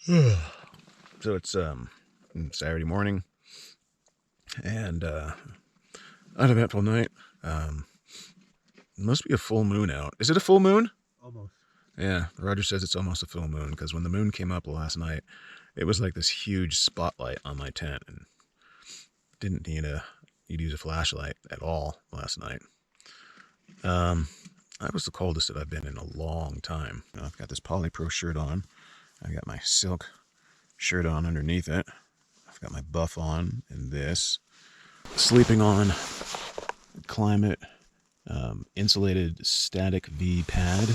So it's Saturday morning and uneventful night. It must be a full moon out. Is it a full moon? Almost. Yeah, Roger says it's almost a full moon because when the moon came up last night, it was like this huge spotlight on my tent and didn't need you'd use a flashlight at all last night. That was the coldest that I've been in a long time. I've got this Polypro shirt on. I've got my silk shirt on underneath it. I've got my buff on and this. Sleeping on Climate insulated static V pad.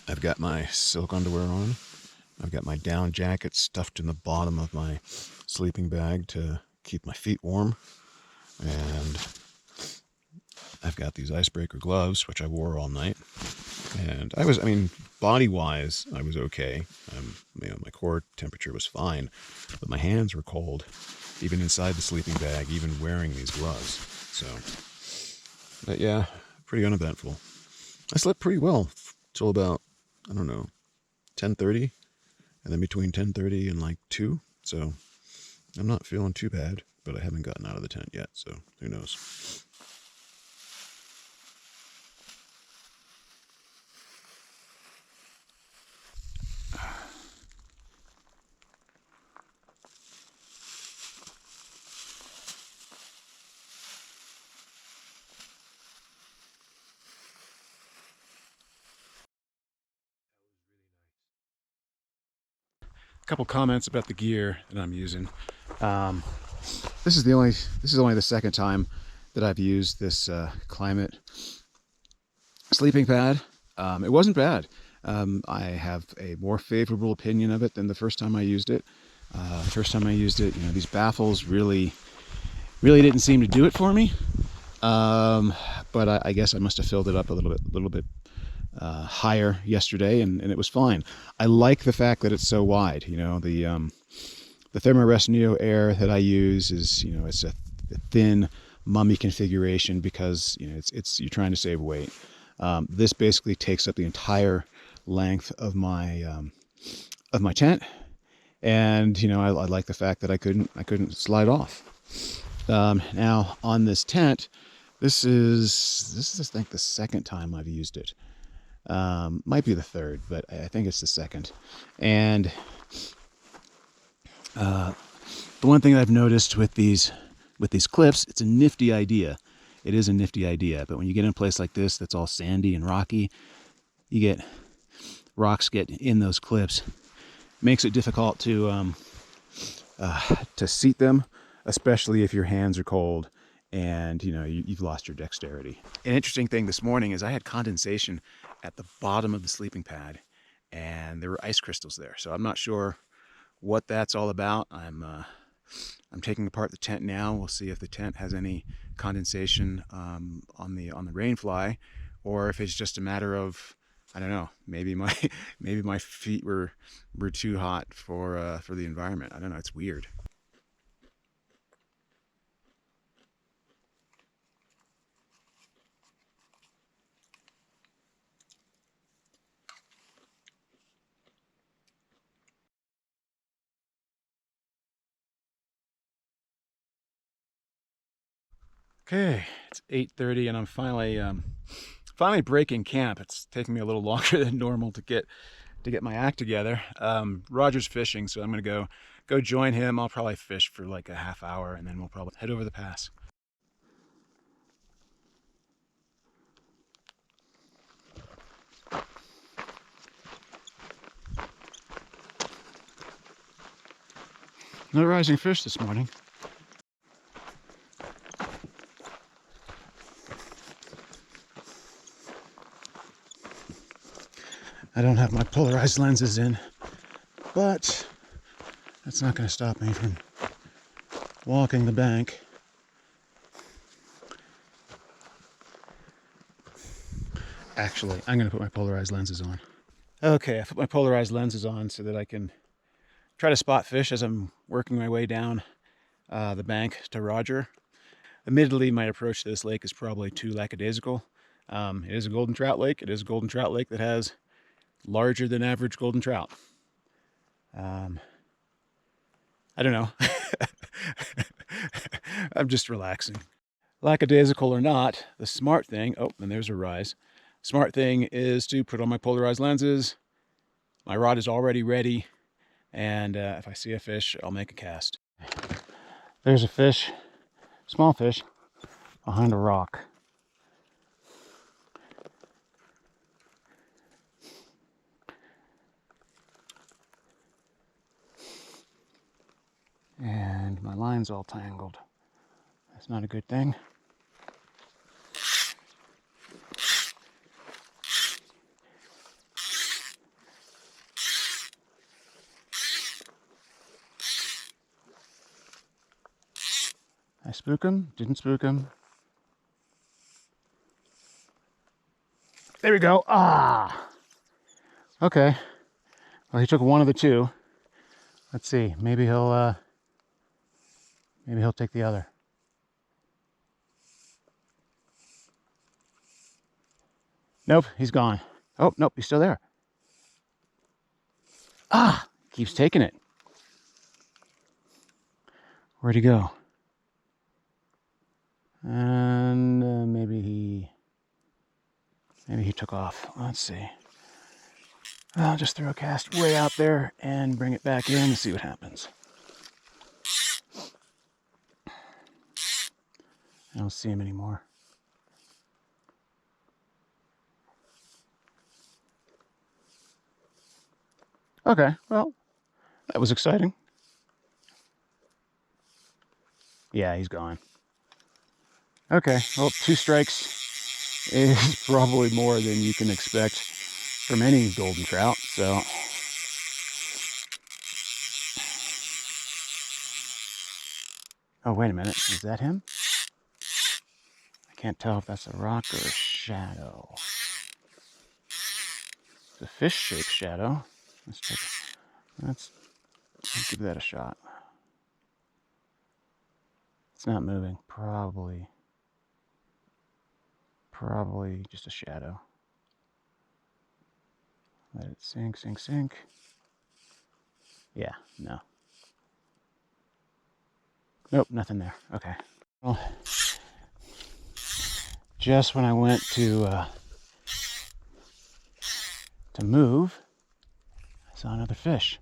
I've got my silk underwear on. I've got my down jacket stuffed in the bottom of my sleeping bag to keep my feet warm. And I've got these icebreaker gloves, which I wore all night. And body-wise, I was okay. My core temperature was fine, but my hands were cold, even inside the sleeping bag, even wearing these gloves. So, but yeah, pretty uneventful. I slept pretty well till about, 10:30, and then between 10:30 and like 2. So I'm not feeling too bad, but I haven't gotten out of the tent yet, so who knows. Couple comments about the gear that I'm using. This is only the second time that I've used this Climate sleeping pad. It wasn't bad. I have a more favorable opinion of it than the first time I used it. The first time I used it, these baffles really didn't seem to do it for me. But I guess I must have filled it up a little bit higher yesterday, and it was fine. I like the fact that it's so wide. The Thermarest Neo Air that I use is it's a thin mummy configuration because you're trying to save weight. This basically takes up the entire length of my tent, and I like the fact that I couldn't slide off. Now on this tent, this is I think the second time I've used it. Might be the third, but I think it's the second. And the one thing I've noticed with these clips, it's a nifty idea. It is a nifty idea, but when you get in a place like this that's all sandy and rocky, rocks get in those clips. It makes it difficult to seat them, especially if your hands are cold and you've lost your dexterity. An interesting thing this morning is I had condensation at the bottom of the sleeping pad, and there were ice crystals there. So I'm not sure what that's all about. I'm taking apart the tent now. We'll see if the tent has any condensation on the rainfly, or if it's just a matter of, I don't know, maybe my feet were too hot for the environment. I don't know. It's weird. Okay, it's 8:30 and I'm finally breaking camp. It's taking me a little longer than normal to get my act together. Roger's fishing, so I'm gonna go join him. I'll probably fish for like a half hour, and then we'll probably head over the pass. No rising fish this morning. I don't have my polarized lenses in, but that's not going to stop me from walking the bank. Actually, I'm going to put my polarized lenses on. Okay, I put my polarized lenses on so that I can try to spot fish as I'm working my way down the bank to Roger. Admittedly, my approach to this lake is probably too lackadaisical. It is a golden trout lake. It is a golden trout lake that has larger than average golden trout. I don't know. I'm just relaxing. Lackadaisical or not, the smart thing, oh, and there's a rise. Smart thing is to put on my polarized lenses. My rod is already ready, and if I see a fish, I'll make a cast. There's a fish, small fish, behind a rock. And my line's all tangled. That's not a good thing. I spook him, didn't spook him. There we go. Ah! Okay. Well, he took one of the two. Let's see. Maybe he'll take the other. Nope, he's gone. Oh, nope, he's still there. Ah! Keeps taking it. Where'd he go? And maybe he took off. Let's see. I'll just throw a cast way out there and bring it back in and see what happens. I don't see him anymore. Okay, well, that was exciting. Yeah, he's gone. Okay, well, 2 strikes is probably more than you can expect from any golden trout, so. Oh, wait a minute, is that him? I can't tell if that's a rock or a shadow. It's a fish-shaped shadow. Let's give that a shot. It's not moving. Probably just a shadow. Let it sink, sink, sink. Yeah, no. Nope, nothing there. Okay. Well, just when I went to move, I saw another fish.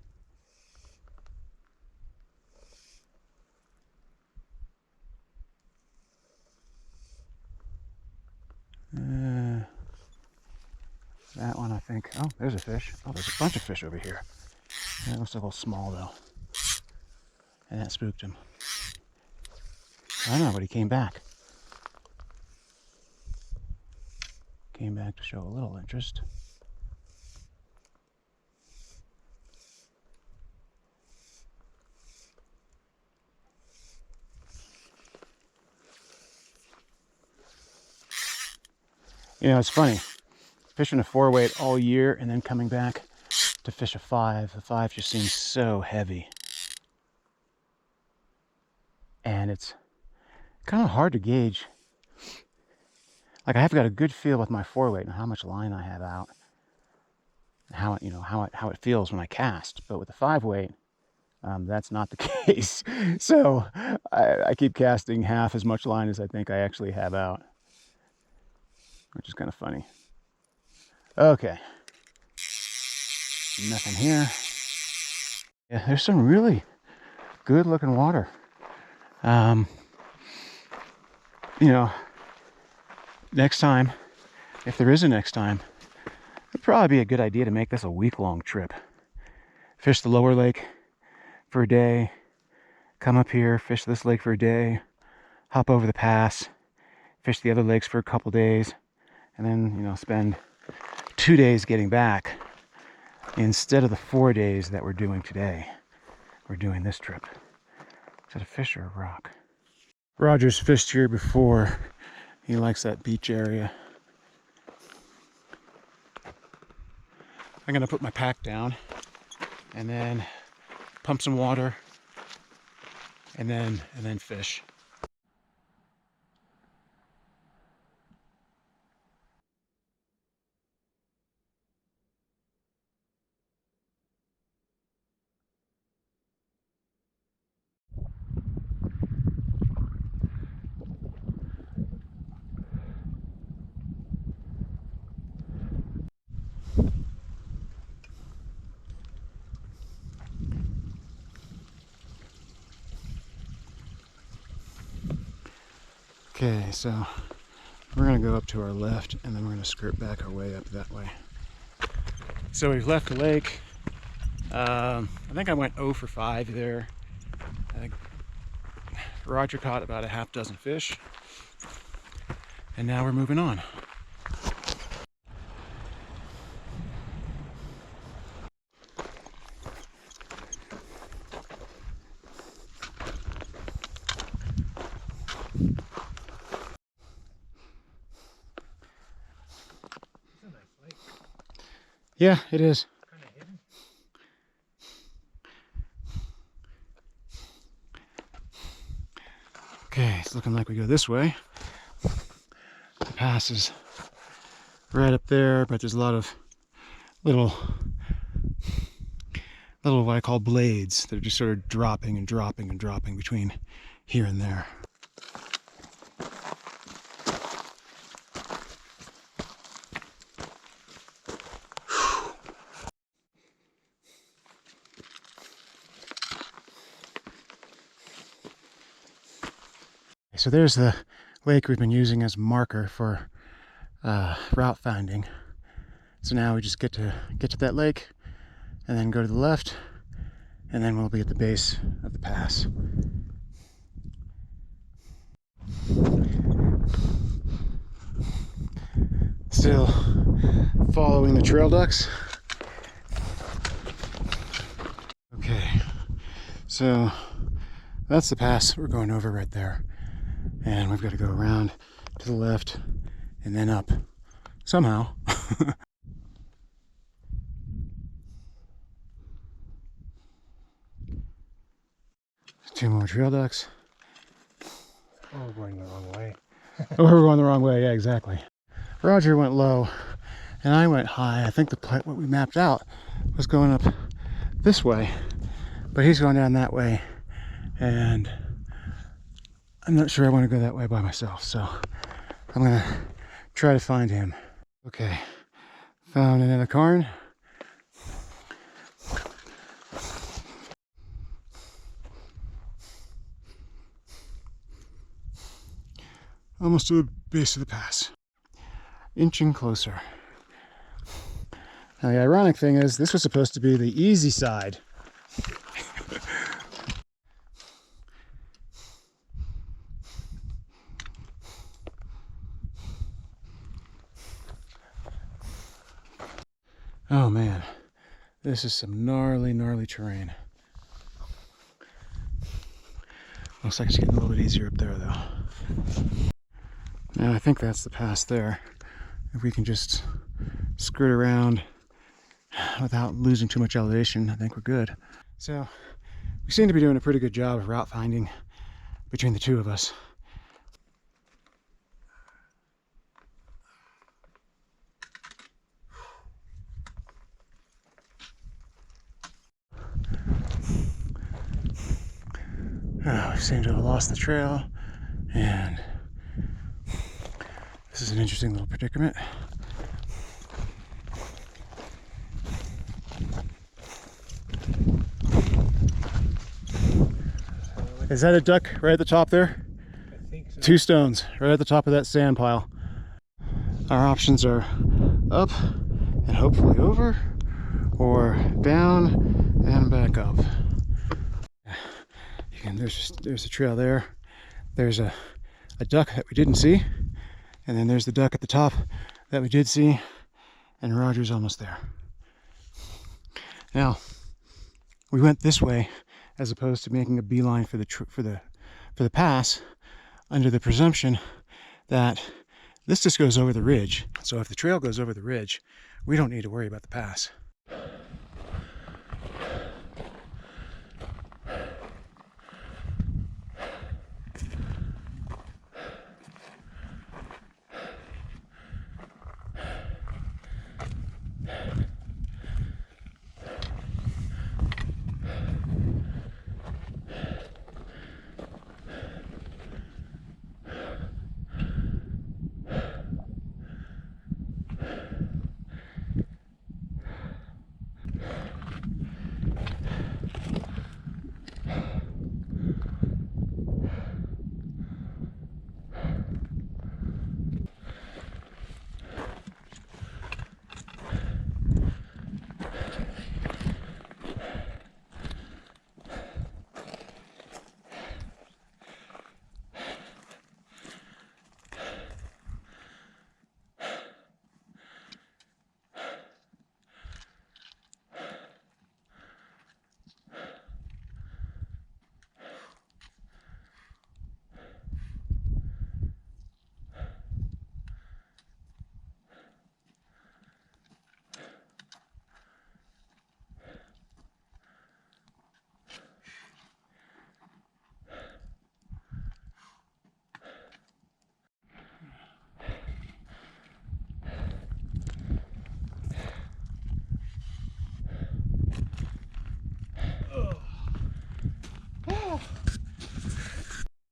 That one, I think. Oh, there's a fish. Oh, there's a bunch of fish over here. That looks a little small, though. And that spooked him. I don't know, but he came back. Came back to show a little interest. You know, it's funny. Fishing a 4-weight all year and then coming back to fish a 5. The 5 just seems so heavy. And it's kind of hard to gauge. Like, I have got a good feel with my 4-weight and how much line I have out. And how it feels when I cast. But with the 5-weight, that's not the case. So I keep casting half as much line as I think I actually have out. Which is kind of funny. Okay. Nothing here. Yeah, there's some really good looking water. You know, next time, if there is a next time, it'd probably be a good idea to make this a week-long trip. Fish the lower lake for a day, come up here, fish this lake for a day, hop over the pass, fish the other lakes for a couple days, and then, you know, spend 2 days getting back instead of the 4 days that we're doing today. We're doing this trip. Is that a fish or a rock? Roger's fished here before. He likes that beach area. I'm gonna put my pack down and then pump some water and then fish. Okay, so we're gonna go up to our left and then we're gonna skirt back our way up that way. So we've left the lake. I think I went 0 for 5 there. I think Roger caught about a half dozen fish. And now we're moving on. Yeah, it is. Kind of hidden. Okay, it's looking like we go this way. The pass is right up there, but there's a lot of little what I call blades that are just sort of dropping and dropping and dropping between here and there. So there's the lake we've been using as a marker for route finding. So now we just get to that lake and then go to the left, and then we'll be at the base of the pass. Still following the trail ducks. Okay, so that's the pass we're going over right there. And we've got to go around to the left and then up somehow. 2 more trail ducks. Oh, we're going the wrong way. Oh, we're going the wrong way. Yeah, exactly. Roger went low and I went high. I think what we mapped out was going up this way, but he's going down that way, and I'm not sure I want to go that way by myself, so I'm gonna try to find him. Okay, found another cairn. Almost to the base of the pass. Inching closer. Now the ironic thing is, this was supposed to be the easy side. Oh man, this is some gnarly, gnarly terrain. Looks like it's getting a little bit easier up there though. Now I think that's the pass there. If we can just skirt around without losing too much elevation, I think we're good. So we seem to be doing a pretty good job of route finding between the two of us. Oh, we seem to have lost the trail, and this is an interesting little predicament. Is that a duck right at the top there? I think so. 2 stones right at the top of that sand pile. Our options are up and hopefully over, or down and back up. There's a trail there. There's a duck that we didn't see, and then there's the duck at the top that we did see, and Roger's almost there. Now we went this way as opposed to making a beeline for the pass, under the presumption that this just goes over the ridge. So if the trail goes over the ridge, we don't need to worry about the pass.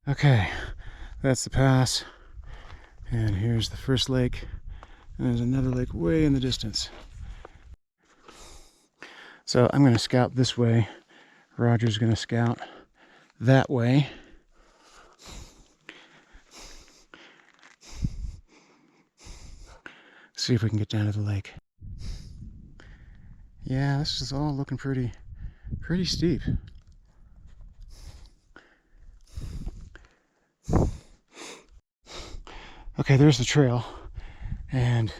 Okay, that's the pass. And here's the first lake. And there's another lake way in the distance. So I'm going to scout this way. Roger's going to scout that way. See if we can get down to the lake. Yeah, this is all looking pretty steep. Okay, there's the trail, and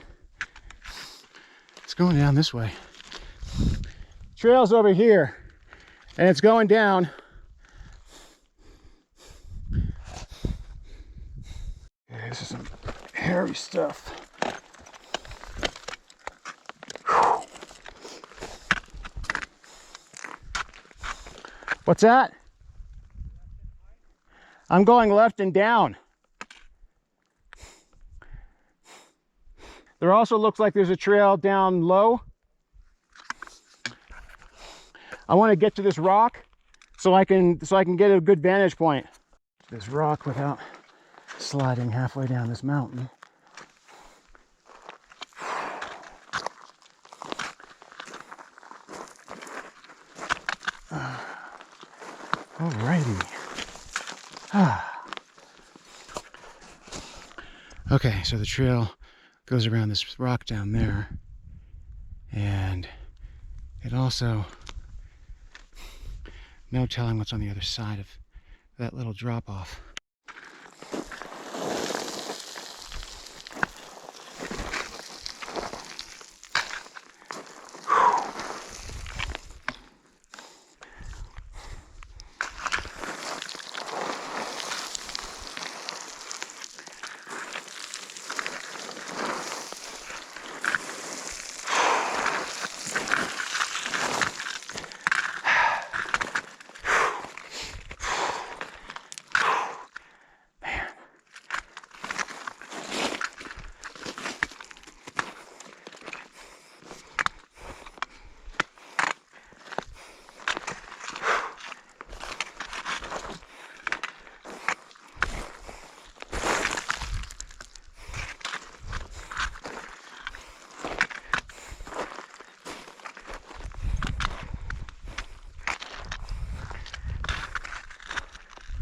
it's going down this way. Trail's over here, and it's going down. Okay, this is some hairy stuff. What's that? I'm going left and down. There also looks like there's a trail down low. I want to get to this rock so I can get a good vantage point. This rock without sliding halfway down this mountain. Alrighty. Okay, so the trail goes around this rock down there, and it also, no telling what's on the other side of that little drop off.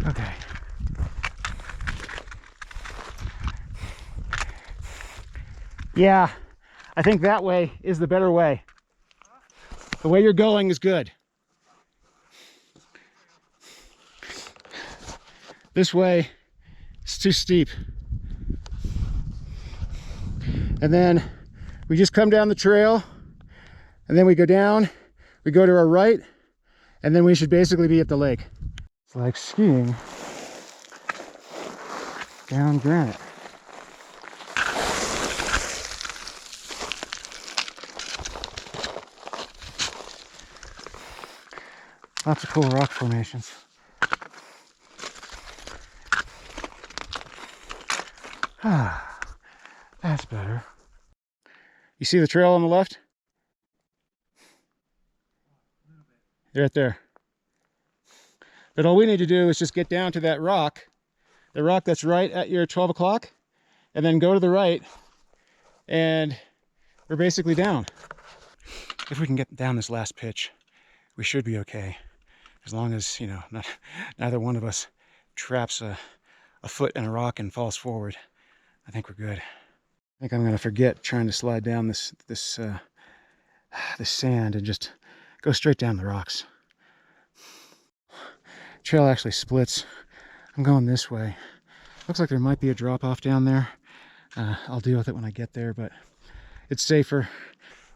Okay. Yeah, I think that way is the better way. The way you're going is good. This way is too steep. And then we just come down the trail, and then we go down, we go to our right, and then we should basically be at the lake. It's like skiing down granite. Lots of cool rock formations. Ah, that's better. You see the trail on the left? Right there. But all we need to do is just get down to that rock, the rock that's right at your 12 o'clock, and then go to the right, and we're basically down. If we can get down this last pitch, we should be okay. As long as, you know, neither one of us traps a foot in a rock and falls forward, I think we're good. I think I'm going to forget trying to slide down this sand and just go straight down the rocks. Trail actually splits. I'm going this way. Looks like there might be a drop off down there. I'll deal with it when I get there, but it's safer.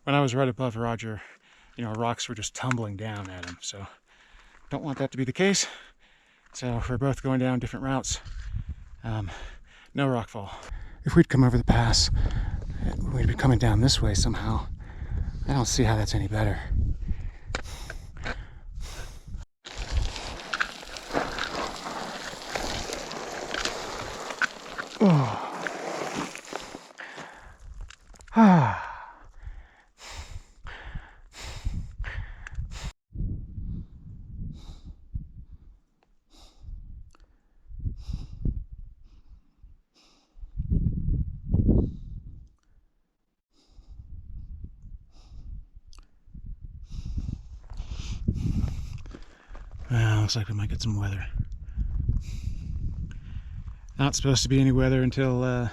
When I was right above Roger, you know, rocks were just tumbling down at him, so don't want that to be the case. So we're both going down different routes. No rock fall. If we'd come over the pass, we'd be coming down this way somehow. I don't see how that's any better. Oh. Ah. Well, looks like we might get some weather. Not supposed to be any weather until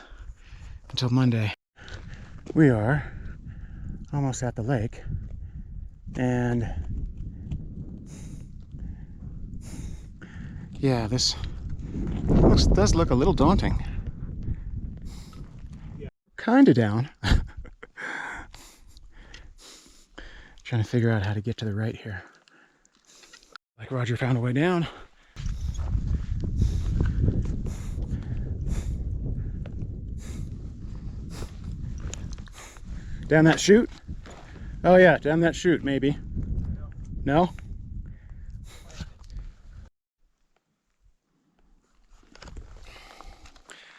Monday. We are almost at the lake, and yeah, this does look a little daunting. Kinda down. Trying to figure out how to get to the right here. Like Roger found a way down. Down that chute? Oh yeah, down that chute maybe. No?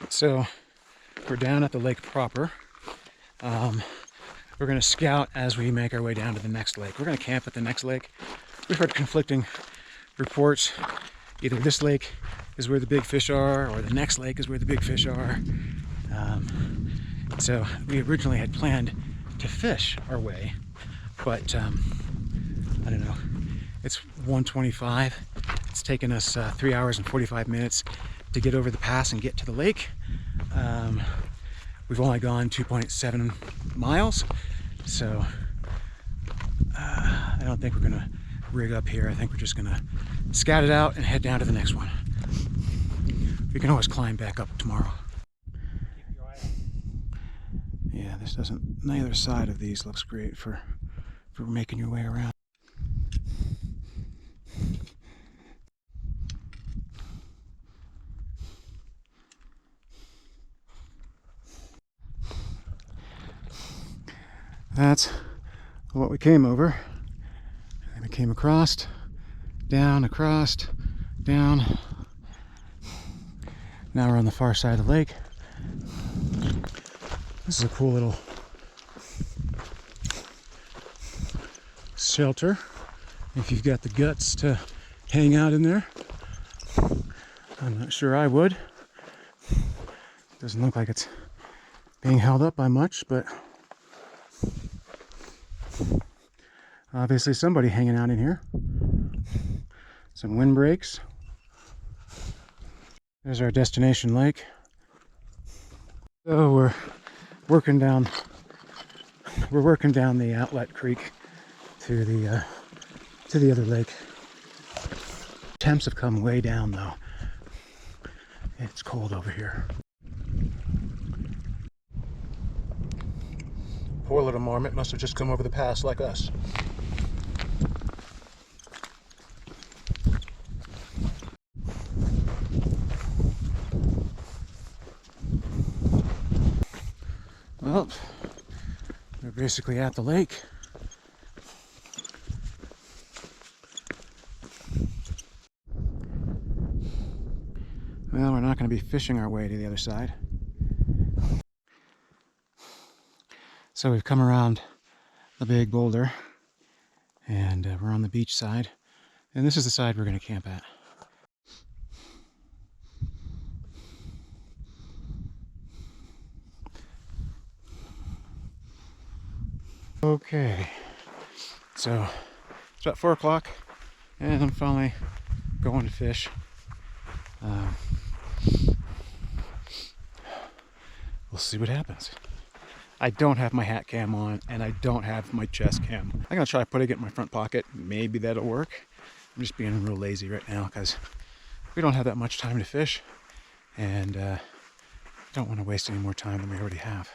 So we're down at the lake proper. We're going to scout as we make our way down to the next lake. We're going to camp at the next lake. We've heard conflicting reports. Either this lake is where the big fish are, or the next lake is where the big fish are. So we originally had planned to fish our way, but I don't know. It's 1:25. It's taken us 3 hours and 45 minutes to get over the pass and get to the lake. We've only gone 2.7 miles, so I don't think we're gonna rig up here. I think we're just gonna scout it out and head down to the next one. We can always climb back up tomorrow. Yeah, this doesn't, neither side of these looks great for making your way around. That's what we came over. And we came across, down, across, down. Now we're on the far side of the lake. This is a cool little shelter if you've got the guts to hang out in there. I'm not sure I would. Doesn't look like it's being held up by much, but obviously somebody hanging out in here. Some windbreaks. There's our destination lake. So we're working down the outlet creek to the other lake. Temps have come way down though. It's cold over here. Poor little marmot must have just come over the pass like us. Well, we're basically at the lake. Well, we're not going to be fishing our way to the other side. So we've come around the big boulder, and we're on the beach side, and this is the side we're going to camp at. Okay, so it's about 4 o'clock, and I'm finally going to fish. We'll see what happens. I don't have my hat cam on, and I don't have my chest cam. I'm gonna try putting it in my front pocket. Maybe that'll work. I'm just being real lazy right now because we don't have that much time to fish, and don't want to waste any more time than we already have.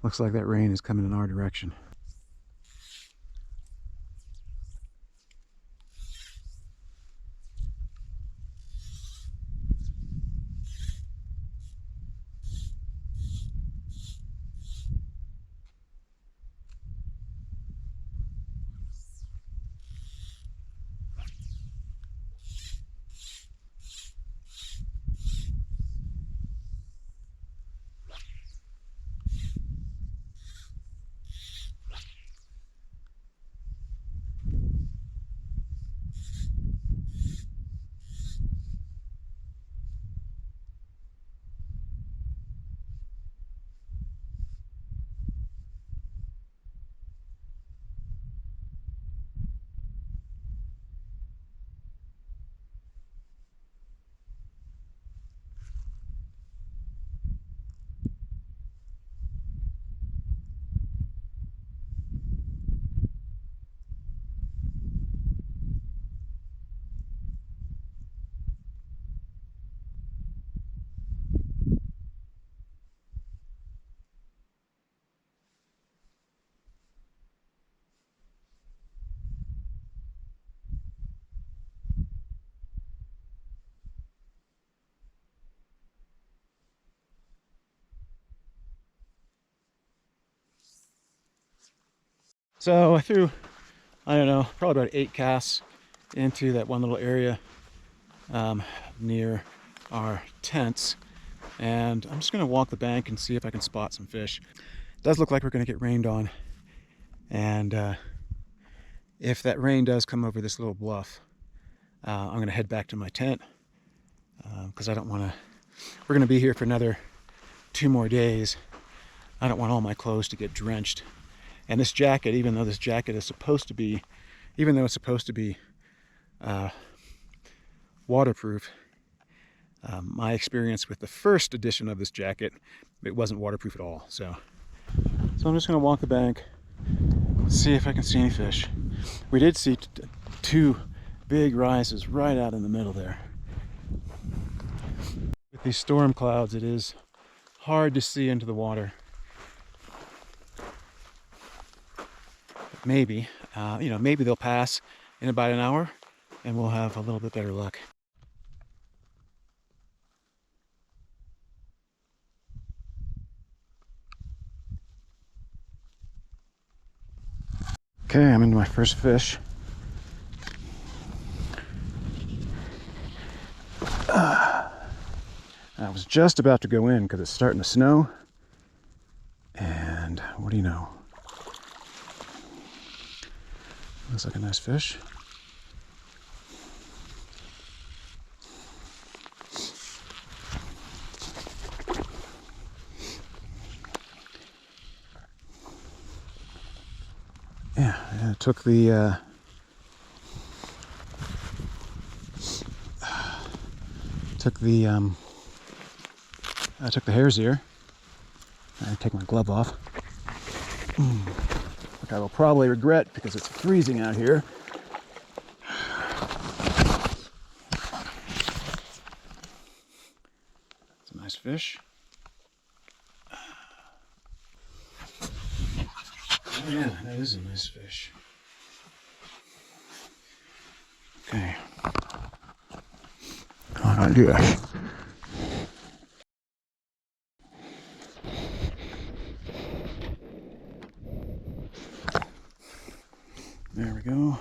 Looks like that rain is coming in our direction. So I threw, I don't know, probably about 8 casts into that one little area near our tents. And I'm just gonna walk the bank and see if I can spot some fish. It does look like we're gonna get rained on. And if that rain does come over this little bluff, I'm gonna head back to my tent because I don't wanna, we're gonna be here for another 2 more days. I don't want all my clothes to get drenched. And this jacket, even though this jacket is supposed to be, even though it's supposed to be waterproof, my experience with the first edition of this jacket, it wasn't waterproof at all. So I'm just gonna walk the bank, see if I can see any fish. We did see 2 big rises right out in the middle there. With these storm clouds, it is hard to see into the water. Maybe, you know, maybe they'll pass in about an hour and we'll have a little bit better luck. Okay, I'm into my first fish. I was just about to go in because it's starting to snow. And what do you know? Looks like a nice fish. Yeah, I took the I took the hare's ear. I take my glove off, which I will probably regret because it's freezing out here. It's a nice fish. Oh yeah, that is a nice fish. Okay. I'm gonna do that. There we go.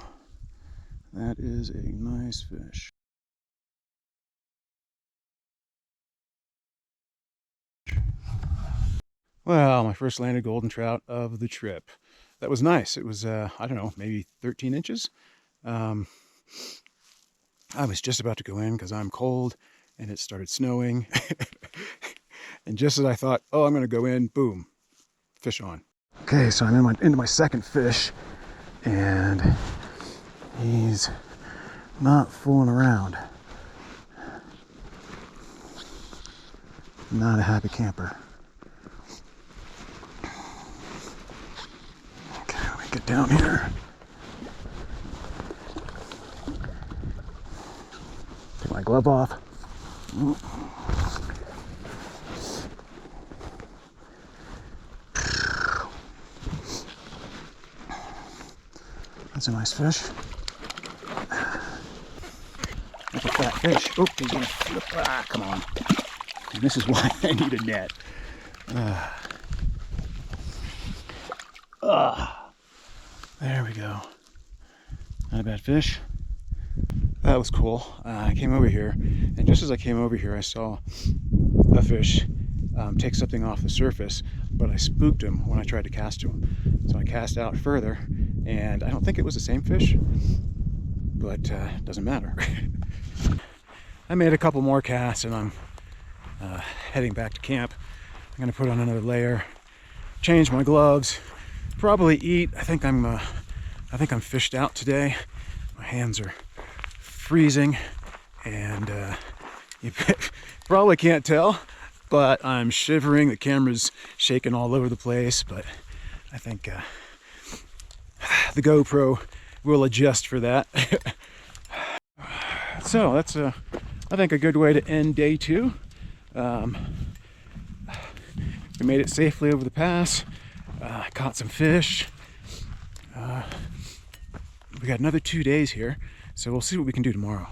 That is a nice fish. Well, my first landed golden trout of the trip. That was nice. It was, I don't know, maybe 13 inches. I was just about to go in because I'm cold and it started snowing. And just as I thought, oh, I'm going to go in, boom, fish on. Okay, so I'm into my second fish and he's not fooling around. Not a happy camper. Okay, let me get down here. Take my glove off. That's a nice fish. That's a fat fish. Oh, he's gonna flip. Ah, come on. And this is why I need a net. There we go. Not a bad fish. That was cool. I came over here, and just as I came over here, I saw a fish take something off the surface, but I spooked him when I tried to cast to him. So I cast out further, and I don't think it was the same fish, but doesn't matter. I made a couple more casts, and I'm heading back to camp. I'm gonna put on another layer, change my gloves, probably eat. I think I'm fished out today. My hands are freezing, and you probably can't tell, but I'm shivering. The camera's shaking all over the place, but I think the GoPro will adjust for that. So that's I think a good way to end day 2. We made it safely over the pass. Caught some fish. We got another 2 days here, so we'll see what we can do tomorrow.